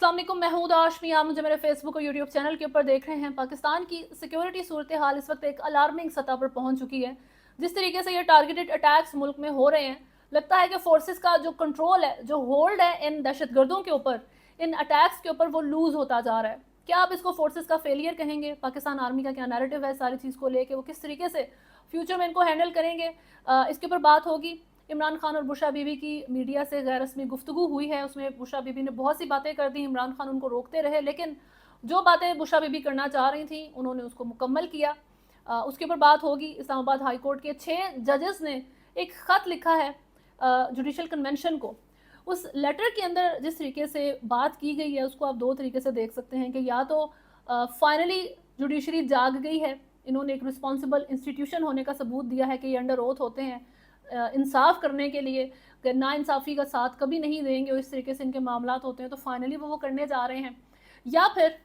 अस्सलाम वालेकुम, मैं हूं हाशमी। आप मुझे मेरे फेसबुक और यूट्यूब चैनल के ऊपर देख रहे हैं। पाकिस्तान की सिक्योरिटी सूरत हाल इस वक्त एक अलार्मिंग सतह पर पहुंच चुकी है। जिस तरीके से ये टारगेटेड अटैक्स मुल्क में हो रहे हैं, लगता है कि फोर्सेस का जो कंट्रोल है, जो होल्ड है इन दहशतगर्दों के ऊपर, इन अटैक्स के ऊपर, वो लूज होता जा रहा है। क्या आप इसको फोर्सेस का फेलियर कहेंगे? पाकिस्तान आर्मी का क्या नैरेटिव है सारी चीज़ को लेके, वो किस तरीके से फ्यूचर में इनको हैंडल करेंगे, इसके ऊपर बात होगी। इमरान खान और बुशरा बीबी की मीडिया से गैर रस्मी गुफ्तगू हुई है, उसमें बुशरा बीबी ने बहुत सी बातें कर दी। इमरान खान उनको रोकते रहे, लेकिन जो बातें बुशरा बीबी करना चाह रही थी उन्होंने उसको मुकम्मल किया। उसके ऊपर बात होगी। इस्लामाबाद हाई कोर्ट के 6 जजेस ने एक ख़त लिखा है जुडिशल कन्वेंशन को। उस लेटर के अंदर जिस तरीके से बात की गई है, उसको आप दो तरीके से देख सकते हैं कि या तो फाइनली जुडिशरी जाग गई है, इन्होंने एक रिस्पॉन्सिबल इंस्टीट्यूशन होने का सबूत दिया है कि ये अंडर ओथ होते हैं इंसाफ करने के लिए, नाइंसाफ़ी का साथ कभी नहीं देंगे और इस तरीके से इनके मामलात होते हैं, तो फाइनली वो करने जा रहे हैं। या फिर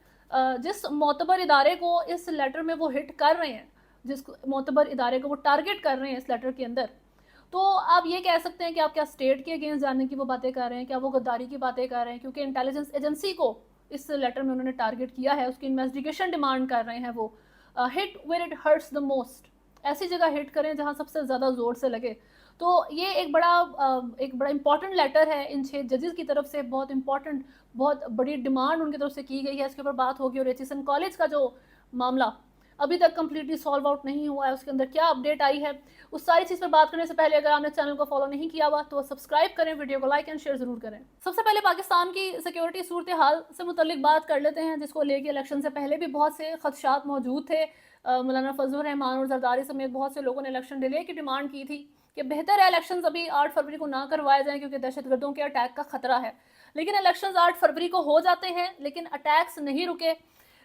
जिस मोतबर इदारे को इस लेटर में वो हिट कर रहे हैं, जिस मोतबर इदारे को वो टारगेट कर रहे हैं इस लेटर के अंदर, तो आप ये कह सकते हैं कि आप क्या स्टेट के अगेंस्ट जाने की वो बातें कर रहे हैं, क्या वो गद्दारी की बातें कर रहे हैं, क्योंकि इंटेलिजेंस एजेंसी को इस लेटर में उन्होंने टारगेट किया है, उसकी इन्वेस्टिगेशन डिमांड कर रहे हैं। वो hit where it hurts the most, ऐसी जगह हिट करें जहां सबसे ज़्यादा ज़ोर से लगे। तो ये एक बड़ा इंपॉर्टेंट लेटर है इन 6 जजेस की तरफ से, बहुत इंपॉर्टेंट, बहुत बड़ी डिमांड उनकी तरफ से की गई है। इसके ऊपर बात होगी। और एचिसन कॉलेज का जो मामला अभी तक कम्प्लीटली सॉल्व आउट नहीं हुआ है, उसके अंदर क्या अपडेट आई है, उस सारी चीज़ पर बात करने से पहले अगर आपने चैनल को फॉलो नहीं किया हुआ तो सब्सक्राइब करें, वीडियो को लाइक एंड शेयर ज़रूर करें। सबसे पहले पाकिस्तान की सिक्योरिटी सूरत हाल से मुतल्लिक बात कर लेते हैं, जिसको लेके इलेक्शन से पहले भी बहुत से खदशात मौजूद थे। मौलाना फजलुर रहमान और जरदारी समेत बहुत से लोगों ने इलेक्शन डिले की डिमांड की थी कि बेहतर है इलेक्शंस अभी 8 फरवरी को ना करवाए जाएं, क्योंकि दहशतगर्दों के अटैक का खतरा है। लेकिन इलेक्शंस 8 फरवरी को हो जाते हैं, लेकिन अटैक्स नहीं रुके।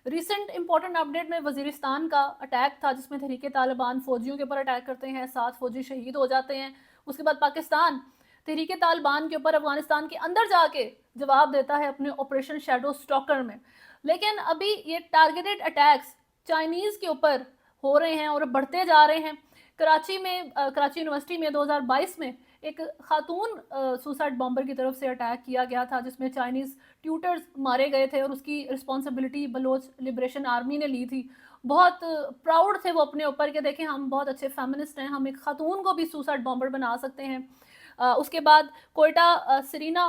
रिसेंट इंपॉर्टेंट अपडेट में वजीरिस्तान का अटैक था, जिसमें तहरीके तालिबान फौजियों के ऊपर अटैक करते हैं, 7 फौजी शहीद हो जाते हैं। उसके बाद पाकिस्तान तहरीके तालिबान के ऊपर अफगानिस्तान के अंदर जाके जवाब देता है अपने ऑपरेशन शैडो स्टॉकर में। लेकिन अभी ये टारगेटेड अटैक्स चाइनीज़ के ऊपर हो रहे हैं और बढ़ते जा रहे हैं। कराची यूनिवर्सिटी में 2022 में एक खातून सुसाइड बॉम्बर की तरफ से अटैक किया गया था, जिसमें चाइनीज़ ट्यूटर्स मारे गए थे और उसकी रिस्पॉन्सिबिलिटी बलोच लिबरेशन आर्मी ने ली थी। बहुत प्राउड थे वो अपने ऊपर कि देखें हम बहुत अच्छे फेमिनिस्ट हैं, हम एक खातून को भी सुसाइड बॉम्बर बना सकते हैं। उसके बाद कोयटा सरीना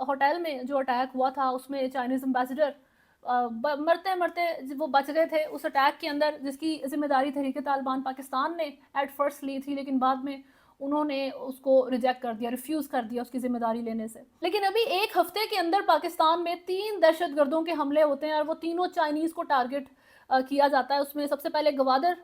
होटल में जो अटैक हुआ था, उसमें चाइनीज़ एम्बेसडर मरते मरते वो बच गए थे उस अटैक के अंदर, जिसकी जिम्मेदारी तहरीक तालिबान पाकिस्तान ने एट फर्स्ट ली थी, लेकिन बाद में उन्होंने उसको रिजेक्ट कर दिया, रिफ्यूज़ कर दिया उसकी जिम्मेदारी लेने से। लेकिन अभी एक हफ्ते के अंदर पाकिस्तान में 3 दहशतगर्दों के हमले होते हैं और वो तीनों चाइनीज़ को टारगेट किया जाता है। उसमें सबसे पहले गवादर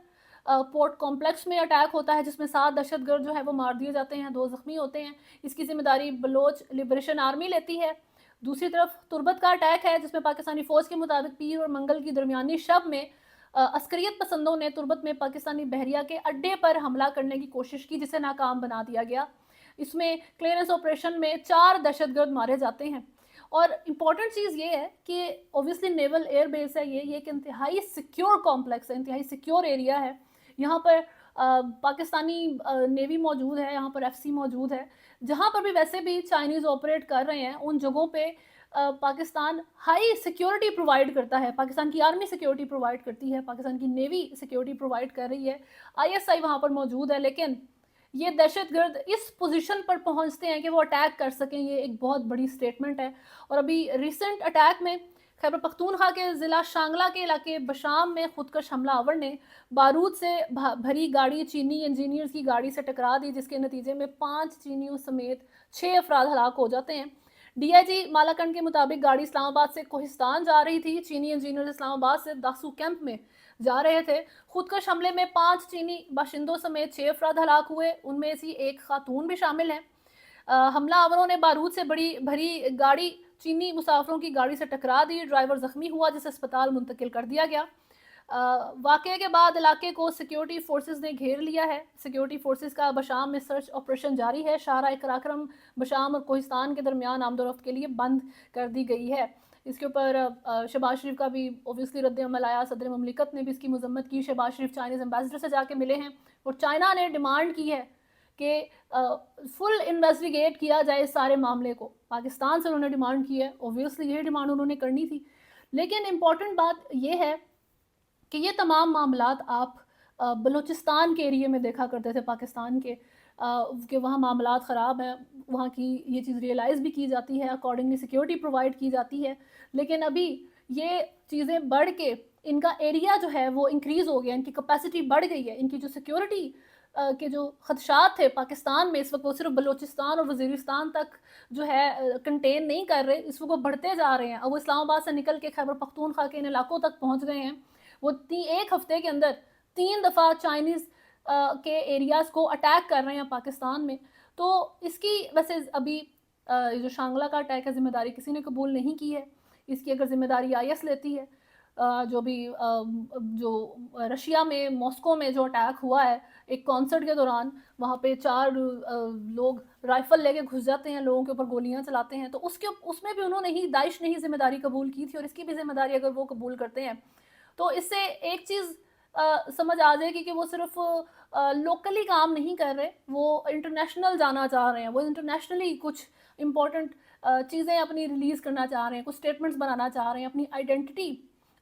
पोर्ट कॉम्प्लेक्स में अटैक होता है, जिसमें 7 दहशतगर्द जो है वो मार दिए जाते हैं, 2 ज़ख्मी होते हैं। इसकी जिम्मेदारी बलोच लिबरेशन आर्मी लेती है। दूसरी तरफ तुर्बत का अटैक है, जिसमें पाकिस्तानी फ़ौज के मुताबिक पीर और मंगल की दरमियानी शब में अस्करियत पसंदों ने तुर्बत में पाकिस्तानी बहरिया के अड्डे पर हमला करने की कोशिश की, जिसे नाकाम बना दिया गया। इसमें क्लियरेंस ऑपरेशन में 4 दहशतगर्द मारे जाते हैं। और इम्पॉर्टेंट चीज़ ये है कि ओबियसली नेवल एयर बेस है, ये एक इंतहाई सिक्योर कॉम्प्लेक्स है, इंतहाई सिक्योर एरिया है। यहाँ पर पाकिस्तानी नेवी मौजूद है, यहाँ पर एफसी मौजूद है। जहाँ पर भी वैसे भी चाइनीज़ ऑपरेट कर रहे हैं, उन जगहों पे पाकिस्तान हाई सिक्योरिटी प्रोवाइड करता है, पाकिस्तान की आर्मी सिक्योरिटी प्रोवाइड करती है, पाकिस्तान की नेवी सिक्योरिटी प्रोवाइड कर रही है, ISI वहाँ पर मौजूद है। लेकिन ये दहशतगर्द इस पोजीशन पर पहुँचते हैं कि वो अटैक कर सकें, ये एक बहुत बड़ी स्टेटमेंट है। और अभी रिसेंट अटैक में खैबर पख्तूनख्वा के ज़िला शांगला के इलाके बशाम में खुदकश हमलावर ने बारूद से भरी गाड़ी चीनी इंजीनियर्स की गाड़ी से टकरा दी, जिसके नतीजे में 5 चीनियों समेत 6 अफराद हलाक हो जाते हैं। DIG मालाकंड के मुताबिक गाड़ी इस्लामाबाद से कोहिस्तान जा रही थी। चीनी इंजीनियर इस्लामाबाद से दासू कैंप में जा रहे थे। खुदकश हमले में 5 चीनी बाशिंदों समेत 6 अफराद हलाक हुए, उनमें से एक खातून भी शामिल है। हमलावरों ने बारूद से बड़ी भरी गाड़ी चीनी मुसाफिरों की गाड़ी से टकरा दी। ड्राइवर जख्मी हुआ, जिसे अस्पताल मुंतकिल कर दिया गया। वाक़े के बाद इलाके को सिक्योरिटी फोर्सेस ने घेर लिया है। सिक्योरिटी फोर्सेस का बशाम में सर्च ऑपरेशन जारी है। शाहराह कराक्रम बशाम और कोहिस्तान के दरमियान आमदोरफ्त के लिए बंद कर दी गई है। इसके ऊपर शहबाज शरीफ का भी ओबियसली रद्द-ए-अमल आया। सदर ममलिकत ने भी इसकी मजम्मत की। शहबाज शरीफ चाइनीज़ एम्बेसडर से जाके मिले हैं और चाइना ने डिमांड की है کہ فل انویسٹیگیٹ کیا جائے اس سارے معاملے کو. پاکستان سے انہوں نے ڈیمانڈ کی ہے, اوبویسلی یہ ڈیمانڈ انہوں نے کرنی تھی. لیکن امپورٹنٹ بات یہ ہے کہ یہ تمام معاملات آپ بلوچستان کے ایریے میں دیکھا کرتے تھے پاکستان کے, کہ وہاں معاملات خراب ہیں, وہاں کی یہ چیز ریئلائز بھی کی جاتی ہے, اکارڈنگلی سیکیورٹی پرووائڈ کی جاتی ہے. لیکن ابھی یہ چیزیں بڑھ کے ان کا ایریا جو ہے وہ انکریز ہو گیا, ان کی کیپیسٹی بڑھ گئی ہے, ان کی جو سیکیورٹی کے جو خدشات تھے پاکستان میں اس وقت وہ صرف بلوچستان اور وزیرستان تک جو ہے کنٹین نہیں کر رہے, اس وقت وہ بڑھتے جا رہے ہیں. اب وہ اسلام آباد سے نکل کے خیبر پختونخوا کے ان علاقوں تک پہنچ گئے ہیں. وہ ایک ہفتے کے اندر 3 دفعہ چائنیز کے ایریاز کو اٹیک کر رہے ہیں پاکستان میں. تو اس کی ویسے ابھی جو شانگلہ کا اٹیک ہے ذمہ داری کسی نے قبول نہیں کی ہے, اس کی اگر ذمہ داری IS لیتی ہے. جو بھی جو رشیا میں مسکو میں جو اٹیک ہوا ہے ایک کانسرٹ کے دوران, وہاں پہ 4 لوگ رائفل لے کے گھس جاتے ہیں, لوگوں کے اوپر گولیاں چلاتے ہیں, تو اس میں بھی انہوں نے ہی, داعش نے ہی ذمہ داری قبول کی تھی, اور اس کی بھی ذمہ داری اگر وہ قبول کرتے ہیں تو اس سے ایک چیز سمجھ آ جائے گی کہ وہ صرف لوکلی کام نہیں کر رہے, وہ انٹرنیشنل جانا چاہ رہے ہیں, وہ انٹرنیشنلی کچھ امپورٹنٹ چیزیں اپنی ریلیز کرنا چاہ رہے ہیں, کچھ سٹیٹمنٹس بنانا چاہ رہے ہیں, اپنی آئیڈینٹی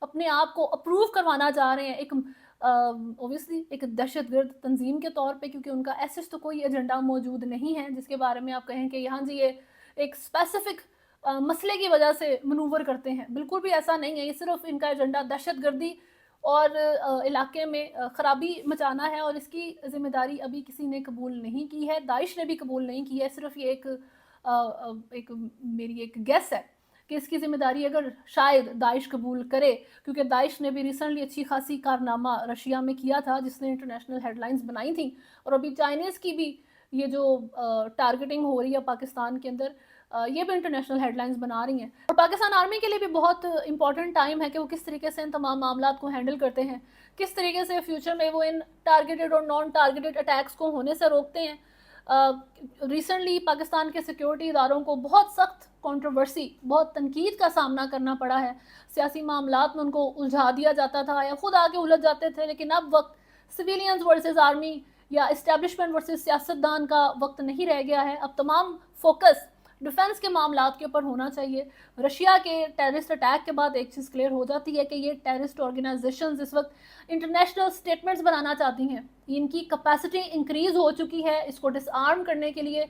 اپنے آپ کو اپروو کروانا چاہ رہے ہیں ایک اوبویسلی ایک دہشت گرد تنظیم کے طور پہ, کیونکہ ان کا ایسے تو کوئی ایجنڈا موجود نہیں ہے جس کے بارے میں آپ کہیں کہ یہاں جی یہ ایک اسپیسیفک مسئلے کی وجہ سے منور کرتے ہیں. بالکل بھی ایسا نہیں ہے, یہ صرف ان کا ایجنڈا دہشت گردی اور علاقے میں خرابی مچانا ہے, اور اس کی ذمہ داری ابھی کسی نے قبول نہیں کی ہے, داعش نے بھی قبول نہیں کی ہے. صرف یہ ایک میری ایک گیس ہے کہ اس کی ذمہ داری اگر شاید داعش قبول کرے, کیونکہ داعش نے بھی ریسنٹلی اچھی خاصی کارنامہ رشیا میں کیا تھا جس نے انٹرنیشنل ہیڈ لائنز بنائی تھیں, اور ابھی چائنیز کی بھی یہ جو ٹارگٹنگ ہو رہی ہے پاکستان کے اندر, یہ بھی انٹرنیشنل ہیڈ لائنز بنا رہی ہیں. اور پاکستان آرمی کے لیے بھی بہت امپورٹنٹ ٹائم ہے کہ وہ کس طریقے سے ان تمام معاملات کو ہینڈل کرتے ہیں, کس طریقے سے فیوچر میں وہ ان ٹارگیٹڈ اور نان ٹارگیٹڈ اٹیکس کو ہونے سے روکتے ہیں. ریسنٹلی پاکستان کے سیکیورٹی اداروں کو بہت سخت کنٹروورسی, بہت تنقید کا سامنا کرنا پڑا ہے. سیاسی معاملات میں ان کو الجھا دیا جاتا تھا یا خود آگے الجھ جاتے تھے, لیکن اب وقت سویلینز ورسز آرمی یا اسٹیبلشمنٹ ورسز سیاستدان کا وقت نہیں رہ گیا ہے. اب تمام فوکس ڈیفنس کے معاملات کے اوپر ہونا چاہیے. رشیا کے ٹیررسٹ اٹیک کے بعد ایک چیز کلیئر ہو جاتی ہے کہ یہ ٹیررسٹ آرگنائزیشنز اس وقت انٹرنیشنل سٹیٹمنٹس بنانا چاہتی ہیں, ان کی کیپیسٹی انکریز ہو چکی ہے. اس کو ڈس آرم کرنے کے لیے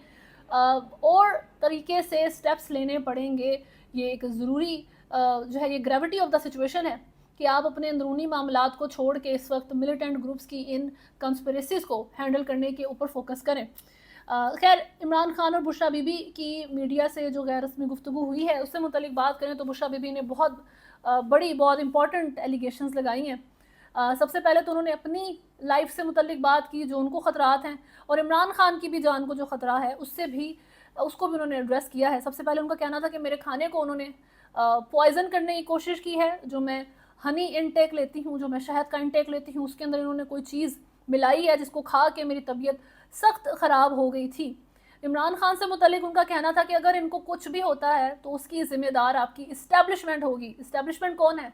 اور طریقے سے سٹیپس لینے پڑیں گے. یہ ایک ضروری جو ہے, یہ گریوٹی آف دا سچویشن ہے کہ آپ اپنے اندرونی معاملات کو چھوڑ کے اس وقت ملیٹنٹ گروپس کی ان کنسپریسیز کو ہینڈل کرنے کے اوپر فوکس کریں. خیر, عمران خان اور بشرا بی بی کی میڈیا سے جو غیر رسمی گفتگو ہوئی ہے اس سے متعلق بات کریں تو بشرا بی بی نے بہت بڑی, بہت امپورٹنٹ ایلیگیشنز لگائی ہیں. سب سے پہلے تو انہوں نے اپنی لائف سے متعلق بات کی جو ان کو خطرات ہیں, اور عمران خان کی بھی جان کو جو خطرہ ہے اس کو بھی انہوں نے ایڈریس کیا ہے. سب سے پہلے ان کا کہنا تھا کہ میرے کھانے کو انہوں نے پوائزن کرنے کی کوشش کی ہے. جو میں ہنی انٹیک لیتی ہوں, جو میں شہد کا انٹیک لیتی ہوں, اس کے اندر انہوں نے کوئی چیز ملائی ہے جس کو کھا کے میری طبیعت سخت خراب ہو گئی تھی. عمران خان سے متعلق ان کا کہنا تھا کہ اگر ان کو کچھ بھی ہوتا ہے تو اس کی ذمہ دار آپ کی اسٹیبلشمنٹ ہوگی. اسٹیبلشمنٹ کون ہے؟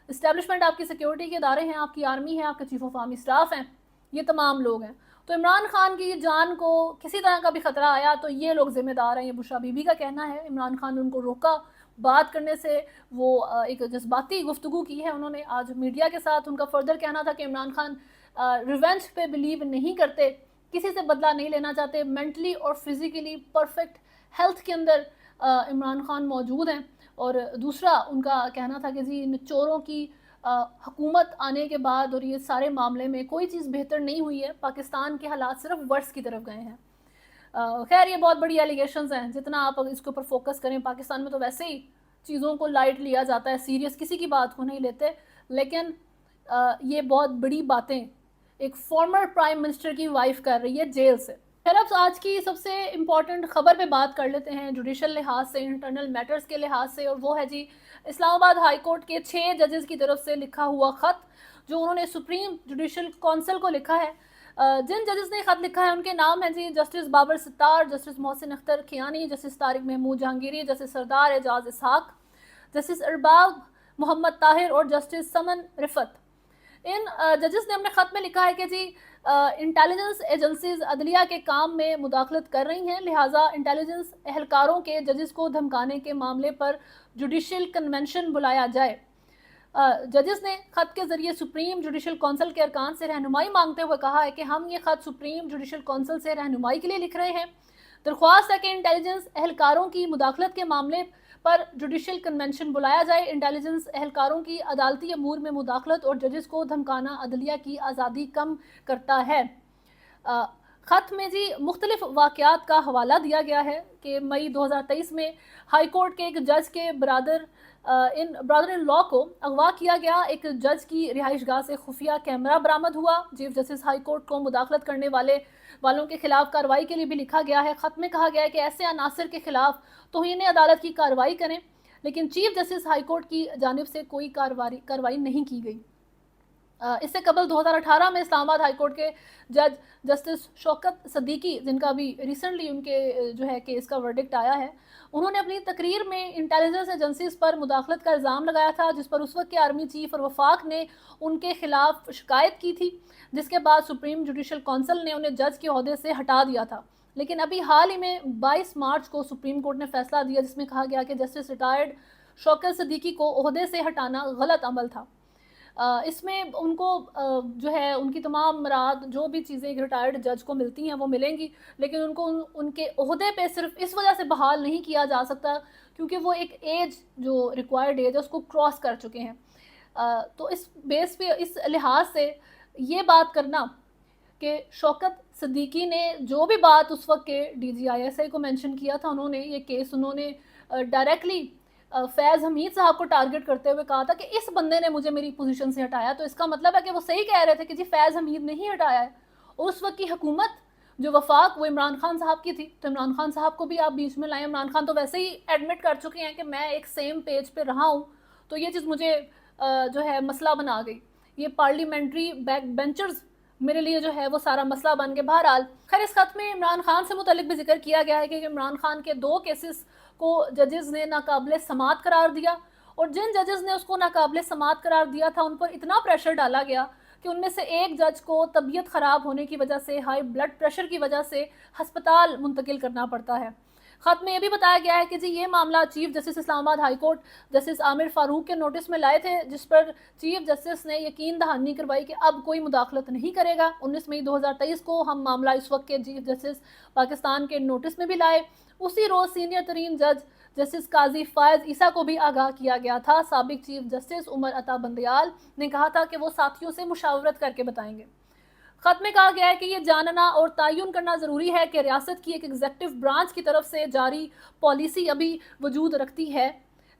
اسٹیبلشمنٹ آپ کی سیکیورٹی کے ادارے ہیں, آپ کی آرمی ہے, آپ کے چیف آف آرمی اسٹاف ہیں, یہ تمام لوگ ہیں. تو عمران خان کی جان کو کسی طرح کا بھی خطرہ آیا تو یہ لوگ ذمہ دار ہیں, یہ بشرا بی بی کا کہنا ہے. عمران خان نے ان کو روکا بات کرنے سے, وہ ایک جذباتی گفتگو کی ہے انہوں نے آج میڈیا کے ساتھ. ان کا فردر کہنا تھا کہ عمران خان ریونج پہ بلیو نہیں کرتے, کسی سے بدلہ نہیں لینا چاہتے, مینٹلی اور فزیکلی پرفیکٹ ہیلتھ کے اندر عمران خان موجود ہیں. اور دوسرا ان کا کہنا تھا کہ جی ان چوروں کی حکومت آنے کے بعد اور یہ سارے معاملے میں کوئی چیز بہتر نہیں ہوئی ہے, پاکستان کے حالات صرف ورس کی طرف گئے ہیں. خیر, یہ بہت بڑی ایلیگیشنز ہیں, جتنا آپ اس کے اوپر فوکس کریں. پاکستان میں تو ویسے ہی چیزوں کو لائٹ لیا جاتا ہے, سیریس کسی کی بات کو نہیں لیتے, لیکن یہ بہت بڑی باتیں ایک فارمر پرائم منسٹر کی وائف کر رہی ہے جیل سے. پھر اب آج کی سب سے امپورٹنٹ خبر پہ بات کر لیتے ہیں جوڈیشل لحاظ سے, انٹرنل میٹرز کے لحاظ سے, اور وہ ہے جی اسلام آباد ہائی کورٹ کے 6 ججز کی طرف سے لکھا ہوا خط جو انہوں نے سپریم جوڈیشل کونسل کو لکھا ہے. جن ججز نے خط لکھا ہے ان کے نام ہیں جی جسٹس بابر ستار, justice Mohsin Akhtar کھیانی, justice Tariq Mahmood Jahangiri, justice سردار اعجاز اسحاق, جسٹس ارباب محمد طاہر اور جسٹس سمن رفت. ان जजेस ने अपने खत में लिखा है कि जी इंटेलिजेंस एजेंसीज अदलिया के काम में मुदाखलत कर रही हैं, लिहाजा इंटेलिजेंस एहलकारों के जजेस को धमकाने के मामले पर जुडिशल कन्वेंशन बुलाया जाए। जजेस ने खत के जरिए सुप्रीम जुडिशल कौंसिल के अरकान से रहनुमाई मांगते हुए कहा है कि हम ये खत सुप्रीम जुडिशल कौंसिल से रहनुमाई के लिए लिख रहे हैं। दरख्वास्त है कि इंटेलिजेंस एहलकारों की मुदाखलत के मामले पर जुडिशल कन्वेंशन बुलाया जाए। इंटेलिजेंस एहलकारों की अदालती अमूर में मुदाखलत और जजेस को धमकाना अदलिया की आज़ादी कम करता है। खत में जी मुख्तलिफ वाक़यात का हवाला दिया गया है कि मई 2023 में हाई कोर्ट के एक जज के ब्रदर इन लॉ को अगवा किया गया। एक जज की रिहाइश गाह से खुफिया कैमरा बरामद हुआ। चीफ जस्टिस हाई कोर्ट को मुदाखलत करने वालों के खिलाफ कार्रवाई के लिए भी लिखा गया है। खत में कहा गया है कि ऐसे अनासर के खिलाफ तौहीन अदालत की कार्रवाई करें, लेकिन चीफ जस्टिस हाई कोर्ट की जानिब से कोई कार्रवाई नहीं की गई। इससे कबल 2018 में इस्लामाबाद हाई कोर्ट के जज जस्टिस शौकत सदीकी, जिनका भी रिसेंटली उनके जो है केस का वर्डिक्ट आया है, उन्होंने अपनी तकरीर में इंटेलिजेंस एजेंसीज पर मुदाखलत का इल्ज़ाम लगाया था, जिस पर उस वक्त के आर्मी चीफ और वफाक ने उनके खिलाफ शिकायत की थी, जिसके बाद सुप्रीम जुडिशल कौंसिल ने उन्हें जज के ओहदे से हटा दिया था। लेकिन अभी हाल ही में 22 मार्च को सुप्रीम कोर्ट ने फैसला दिया जिसमें कहा गया कि जस्टिस रिटायर्ड शौकत सदीकी को ओहदे से हटाना गलत अमल था। इसमें उनको जो है उनकी तमाम मराद जो भी चीज़ें एक रिटायर्ड जज को मिलती हैं वो मिलेंगी, लेकिन उनको उनके ओहदे पे सिर्फ इस वजह से बहाल नहीं किया जा सकता क्योंकि वो एक एज जो रिक्वायर्ड एज है उसको क्रॉस कर चुके हैं। तो इस बेस पे, इस लिहाज से ये बात करना कि शौकत सदीकी ने जो भी बात उस वक्त के DGISI को मेंशन किया था, उन्होंने ये केस उन्होंने डायरेक्टली फैज़ हमीद साहब को टारगेट करते हुए कहा था कि इस बंदे ने मुझे मेरी पोजीशन से हटाया, तो इसका मतलब है कि वो सही कह रहे थे कि जी फैज़ हमीद ने ही हटाया है। और उस वक्त की हुकूमत जो वफाक वो इमरान खान साहब की थी, तो इमरान खान साहब को भी आप बीच में लाएं। इमरान खान तो वैसे ही एडमिट कर चुके हैं कि मैं एक सेम पेज पे रहा हूँ, तो ये चीज़ मुझे जो है मसला बना गई। ये पार्लियामेंट्री बैक बेंचर्स मेरे लिए जो है वो सारा मसला बन के। बहरहाल खैर, इस खत में इमरान खान से मुतल्लिक भी जिक्र किया गया है कि इमरान खान के 2 केसेस को जजेस ने नाकाबिले समात करार दिया, और जिन जजेस ने उसको नाकाबिले समात करार दिया था उन पर इतना प्रेशर डाला गया कि उनमें से एक जज को तबीयत ख़राब होने की वजह से, हाई ब्लड प्रेशर की वजह से हस्पताल मुंतकिल करना पड़ता है। खत में यह भी बताया गया है कि जी ये मामला chief justice Islamabad high court justice Aamir Farooq के नोटिस में लाए थे, जिस पर चीफ जस्टिस ने यकीन दहानी करवाई कि अब कोई मुदाखलत नहीं करेगा। 19 मई 2023 को हम मामला इस वक्त के चीफ जस्टिस पाकिस्तान के नोटिस में भी लाए। उसी रोज़ सीनियर तरीन जज जस्टिस काजी फायज ईसा को भी आगाह किया गया था। साबिक चीफ जस्टिस उमर अता बंदयाल ने कहा था कि वो साथियों से मुशावरत करके बताएंगे। खत में कहा गया है कि ये जानना और तयन करना ज़रूरी है कि रियासत की एक एग्जेक्टिव ब्रांच की तरफ से जारी पॉलिसी अभी वजूद रखती है।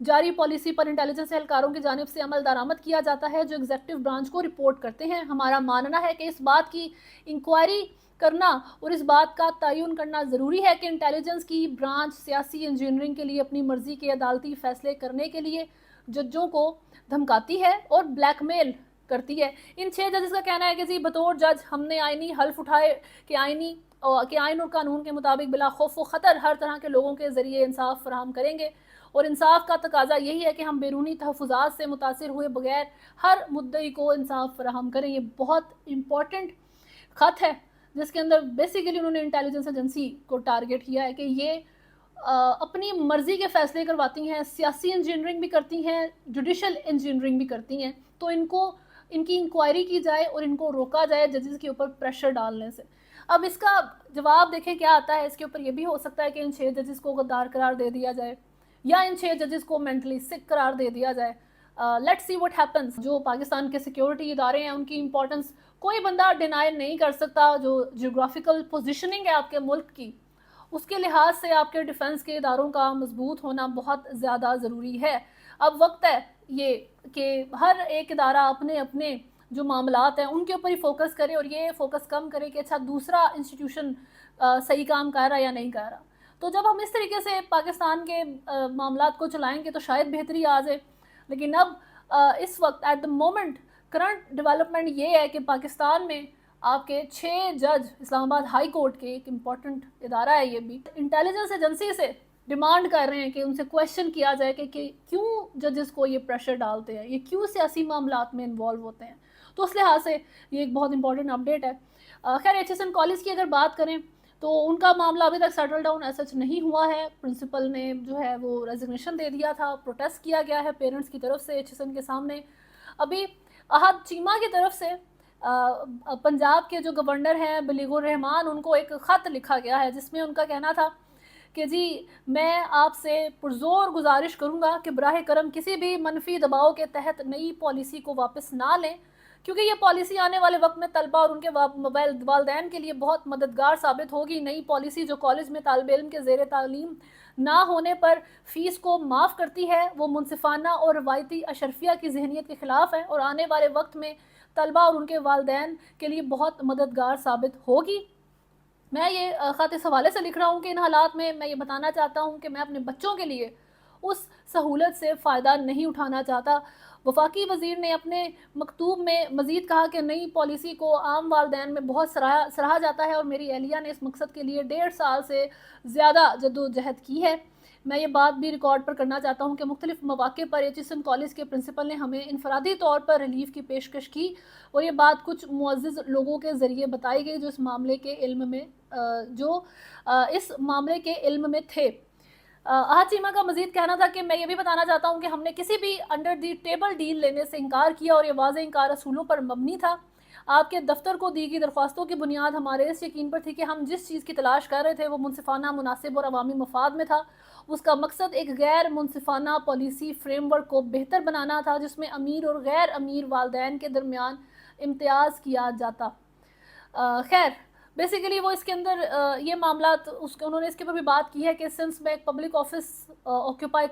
जारी पॉलिसी पर इंटेलिजेंस एहलकारों की जानिब से अमल दरामद किया जाता है जो एग्जेक्टिव ब्रांच को रिपोर्ट करते हैं। हमारा मानना है कि इस बात की इंक्वायरी करना और इस बात का तयन करना ज़रूरी है कि इंटेलिजेंस की ब्रांच सियासी इंजीनियरिंग के लिए अपनी मर्जी के अदालती फैसले करने के लिए जजों को धमकाती है और ब्लैकमेल करती है। इन 6 जजेस का कहना है कि जी बतौर जज हमने आईनी हल्फ उठाए कि आइन और कानून के मुताबिक बिला खौफ व ख़तर हर तरह के लोगों के ज़रिए इंसाफ फराहम करेंगे, और इंसाफ का तकाजा यही है कि हम बैरूनी तहफ़्फ़ुज़ात से मुतासिर हुए बगैर हर मुद्दई को इंसाफ फराहम करें। ये बहुत इंपॉर्टेंट ख़त है जिसके अंदर बेसिकली उन्होंने इंटेलिजेंस एजेंसी को टारगेट किया है कि ये अपनी मर्ज़ी के फ़ैसले करवाती हैं, सियासी इंजीनियरिंग भी करती हैं, जुडिशल इंजीनियरिंग भी करती हैं, तो इनकी इंक्वायरी की जाए और इनको रोका जाए जजेस के ऊपर प्रेशर डालने से। अब इसका जवाब देखें क्या आता है। इसके ऊपर ये भी हो सकता है कि इन 6 जजेस को गद्दार करार दे दिया जाए या इन 6 जजेस को मेंटली सिक करार दे दिया जाए। Let's see what happens. जो पाकिस्तान के सिक्योरिटी इदारे हैं उनकी इंपॉर्टेंस कोई बंदा डिनाई नहीं कर सकता। जो जियोग्राफिकल पोजीशनिंग है आपके मुल्क की, उसके लिहाज से आपके डिफेंस के इदारों का मजबूत होना बहुत ज़्यादा ज़रूरी है। अब वक्त है ये कि हर एक इदारा अपने अपने जो मामलात हैं उनके ऊपर ही फोकस करे और ये फोकस कम करे कि अच्छा दूसरा इंस्टीट्यूशन सही काम कर रहा है या नहीं कर रहा। तो जब हम इस तरीके से पाकिस्तान के मामलात को चलाएंगे तो शायद बेहतरी आ जाए। लेकिन अब इस वक्त at the moment current development ये है कि पाकिस्तान में आपके 6 जज इस्लामाबाद हाई कोर्ट के, एक इम्पॉर्टेंट इदारा है ये भी, इंटेलिजेंस एजेंसी से डिमांड कर रहे हैं कि उनसे क्वेश्चन किया जाए कि क्यों जजेस को ये प्रेशर डालते हैं, ये क्यों सियासी मामलात में इन्वॉल्व होते हैं। تو اس لحاظ سے یہ ایک بہت امپورٹنٹ اپڈیٹ ہے. خیر ایچ ایس این کالج کی اگر بات کریں تو ان کا معاملہ ابھی تک سیٹل ڈاؤن ایسا نہیں ہوا ہے. پرنسپل نے جو ہے وہ ریزگنیشن دے دیا تھا, پروٹیسٹ کیا گیا ہے پیرنٹس کی طرف سے ایچ ایس این کے سامنے. ابھی احد چیمہ کی طرف سے پنجاب کے جو گورنر ہیں بلیغ الرحمان, ان کو ایک خط لکھا گیا ہے جس میں ان کا کہنا تھا کہ جی میں آپ سے پرزور گزارش کروں گا کہ براہ کرم کسی بھی منفی دباؤ کے تحت نئی پالیسی کو واپس نہ لیں, کیونکہ یہ پالیسی آنے والے وقت میں طلبہ اور ان کے والدین کے لیے بہت مددگار ثابت ہوگی. نئی پالیسی جو کالج میں طالب علم کے زیر تعلیم نہ ہونے پر فیس کو معاف کرتی ہے, وہ منصفانہ اور روایتی اشرفیہ کی ذہنیت کے خلاف ہے اور آنے والے وقت میں طلبہ اور ان کے والدین کے لیے بہت مددگار ثابت ہوگی. میں یہ خط اس حوالے سے لکھ رہا ہوں کہ ان حالات میں یہ بتانا چاہتا ہوں کہ میں اپنے بچوں کے لیے اس سہولت سے فائدہ نہیں اٹھانا چاہتا. وفاقی وزیر نے اپنے مکتوب میں مزید کہا کہ نئی پالیسی کو عام والدین میں بہت سراہا جاتا ہے اور میری اہلیہ نے اس مقصد کے لیے 1.5 سال سے زیادہ جدوجہد کی ہے. میں یہ بات بھی ریکارڈ پر کرنا چاہتا ہوں کہ مختلف مواقع پر ایچ ایس این کالج کے پرنسپل نے ہمیں انفرادی طور پر ریلیف کی پیشکش کی اور یہ بات کچھ معزز لوگوں کے ذریعے بتائی گئی جو اس معاملے کے علم میں تھے. احد چیمہ کا مزید کہنا تھا کہ میں یہ بھی بتانا چاہتا ہوں کہ ہم نے کسی بھی انڈر دی ٹیبل ڈیل لینے سے انکار کیا اور یہ واضح انکار اصولوں پر مبنی تھا. آپ کے دفتر کو دی گئی درخواستوں کی بنیاد ہمارے اس یقین پر تھی کہ ہم جس چیز کی تلاش کر رہے تھے وہ منصفانہ, مناسب اور عوامی مفاد میں تھا. اس کا مقصد ایک غیر منصفانہ پالیسی فریم ورک کو بہتر بنانا تھا جس میں امیر اور غیر امیر والدین کے درمیان امتیاز کیا جاتا. خیر بیسیکلی وہ اس کے اندر یہ معاملات انہوں نے اس کے اوپر بھی بات کی ہے کہ سنس میں ایک پبلک آفس آکیوپائی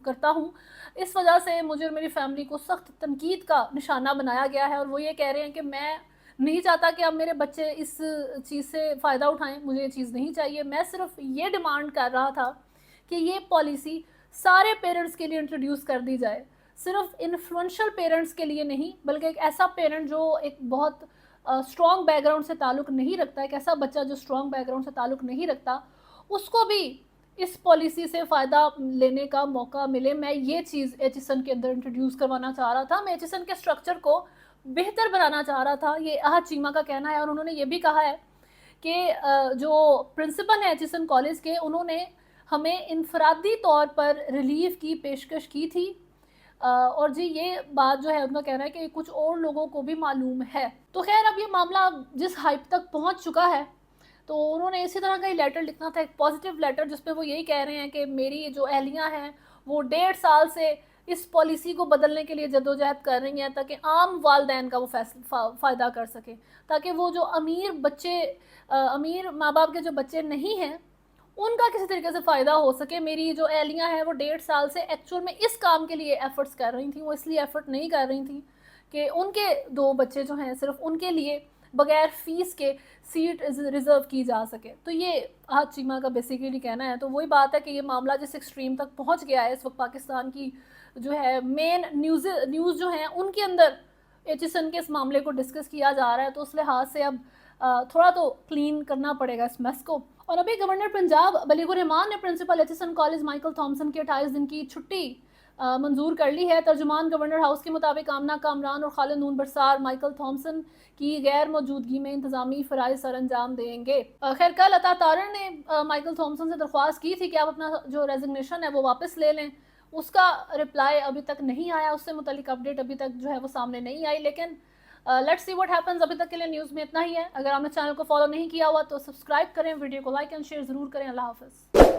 کرتا ہوں, اس وجہ سے مجھے اور میری فیملی کو سخت تنقید کا نشانہ بنایا گیا ہے اور وہ یہ کہہ رہے ہیں کہ میں نہیں چاہتا کہ اب میرے بچے اس چیز سے فائدہ اٹھائیں, مجھے یہ چیز نہیں چاہیے. میں صرف یہ ڈیمانڈ کر رہا تھا کہ یہ پالیسی سارے پیرنٹس کے لیے انٹروڈیوس کر دی جائے, صرف انفلوئنشل پیرنٹس کے لیے نہیں بلکہ ایک ایسا پیرنٹ جو ایک بہت اسٹرانگ بیک گراؤنڈ سے تعلق نہیں رکھتا, ایک ایسا بچہ جو اسٹرانگ بیک گراؤنڈ سے تعلق نہیں رکھتا, اس کو بھی اس پالیسی سے فائدہ لینے کا موقع ملے. میں یہ چیز ایچ ایس این کے اندر انٹروڈیوس کروانا چاہ رہا تھا, میں ایچ ایس این کے اسٹرکچر کو بہتر بنانا چاہ رہا تھا. یہ احد چیمہ کا کہنا ہے اور انہوں نے یہ بھی کہا ہے کہ جو پرنسپل ہیں ایچ ایس این کالج کے, انہوں نے ہمیں انفرادی طور پر ریلیف کی پیشکش کی تھی اور جی یہ بات جو ہے ان کا کہنا ہے کہ کچھ اور لوگوں کو بھی معلوم ہے. تو خیر اب یہ معاملہ جس ہائپ تک پہنچ چکا ہے تو انہوں نے اسی طرح کا ہی لیٹر لکھنا تھا, ایک پازیٹیو لیٹر جس میں وہ یہی کہہ رہے ہیں کہ میری جو اہلیاں ہیں وہ 1.5 سال سے اس پالیسی کو بدلنے کے لیے جدوجہد کر رہی ہیں تاکہ عام والدین کا وہ فائدہ کر سکیں, تاکہ وہ جو امیر ماں باپ کے جو بچے نہیں ہیں ان کا کسی طریقے سے فائدہ ہو سکے. میری جو اہلیاں ہیں وہ 1.5 سال سے ایکچوئل میں اس کام کے لیے ایفرٹس کر رہی تھیں, وہ اس لیے ایفرٹ نہیں کر رہی تھیں کہ ان کے 2 بچے جو ہیں صرف ان کے لیے بغیر فیس کے سیٹ ریزرو کی جا سکے. تو یہ احد چیمہ کا بیسیکلی کہنا ہے. تو وہی بات ہے کہ یہ معاملہ جس ایکسٹریم تک پہنچ گیا ہے اس وقت پاکستان کی جو ہے مین نیوز جو ہیں ان کے اندر ایچ ایس این کے اس معاملے کو ڈسکس کیا جا رہا ہے, تو اس لحاظ سے اب تھوڑا تو کلین کرنا پڑے گا اس میس کو. اور ابھی گورنر پنجاب بلیغ الرحمان نے principal H S N college Michael Thomson کی 28 دن کی چھٹی منظور کر لی ہے. ترجمان گورنر ہاؤس کے مطابق آمنہ کامران اور خالد نون برسار مائیکل تھامسن کی غیر موجودگی میں انتظامی فرائض سر انجام دیں گے. خیر کل عطا طارر نے مائیکل تھامسن سے درخواست کی تھی کہ آپ اپنا جو ریزگنیشن ہے وہ واپس لے لیں, اس کا رپلائی ابھی تک نہیں آیا, اس سے متعلق اپڈیٹ ابھی تک جو ہے وہ سامنے نہیں آئی. لیکن لیٹس سی واٹ ہیپنز. ابھی تک کے لیے نیوز میں اتنا ہی ہے. اگر آپ نے چینل کو فالو نہیں کیا ہوا تو سبسکرائب کریں, ویڈیو کو لائک اینڈ شیئر ضرور کریں. اللہ حافظ.